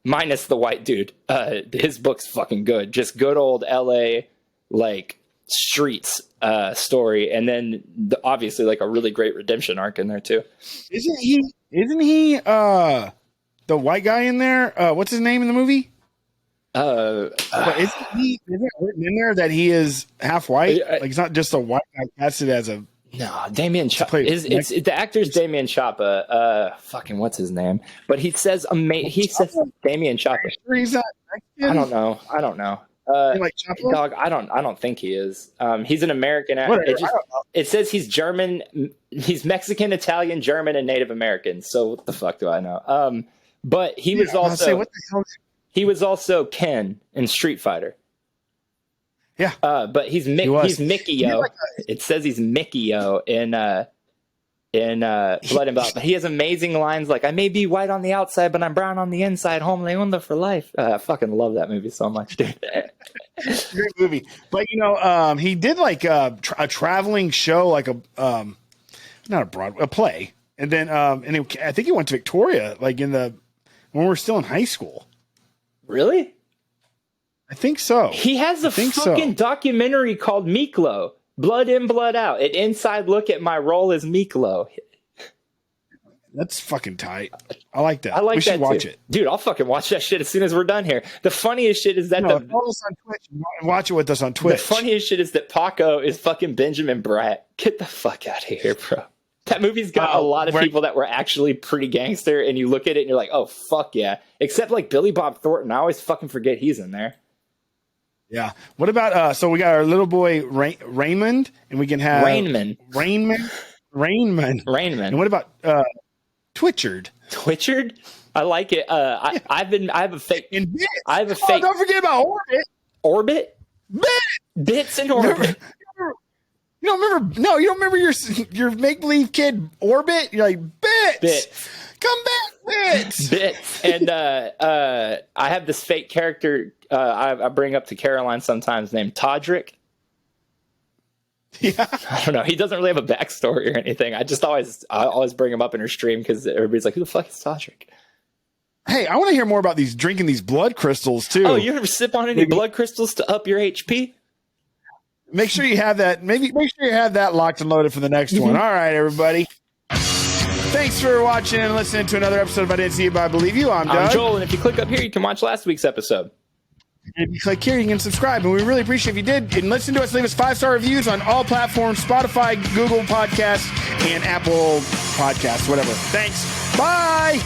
minus the white dude, his book's fucking good. Just good old LA, like, streets story, and then obviously like a really great redemption arc in there too. Isn't he the white guy in there? What's his name in the movie? Isn't it written in there that he is half white? Like he's not just a white guy casted as a Damien Chapa. It's the actor's Damien Chapa. Fucking what's his name? But he says Damien Chapa. He's not I don't know. Dog, I don't think he is. He's an American actor. It says he's German. He's Mexican, Italian, German, and Native American. So what the fuck do I know? But he was also what the hell? He was also Ken in Street Fighter. Yeah. But he's Mickey-O. It says he's Mickey-O in Blood and Blood. But he has amazing lines like, I may be white on the outside, but I'm brown on the inside. Homelander for life. I fucking love that movie so much, dude. Great movie. But, he did like a traveling show, like a play. And then I think he went to Victoria, like when we were still in high school. Really? I think so. He has a fucking documentary called Miklo. Blood In, Blood Out. An inside look at my role as Miklo. That's fucking tight. I like that. We should watch it. Dude, I'll fucking watch that shit as soon as we're done here. The funniest shit is that follow us on Twitch and watch it with us on Twitch. The funniest shit is that Paco is fucking Benjamin Bratt. Get the fuck out of here, bro. That movie's got a lot of people that were actually pretty gangster, and you look at it and you're like, oh, fuck yeah. Except like Billy Bob Thornton. I always fucking forget he's in there. Yeah. What about so we got our little boy Raymond, and we can have Rainman. And what about Twitchard? I like it. I have a fake. And Bits. I have a fake. Don't forget about Orbit. Bits and Orbit. You don't remember your make believe kid Orbit? You're like Bits. Come back, Bits. And I have this fake character I bring up to Caroline sometimes named Todrick. Yeah. I don't know. He doesn't really have a backstory or anything. I always bring him up in her stream because everybody's like, who the fuck is Todrick? Hey, I want to hear more about drinking these blood crystals too. Oh, you ever sip on any blood crystals to up your HP? Make sure you have that. Make sure you have that locked and loaded for the next one. All right, everybody. Thanks for watching and listening to another episode of I Didn't See It, But I Believe You. I'm Doug. I'm Joel, and if you click up here, you can watch last week's episode. If you click here, you can subscribe, and we really appreciate if you did. And listen to us. Leave us 5-star reviews on all platforms: Spotify, Google Podcasts, and Apple Podcasts, whatever. Thanks. Bye.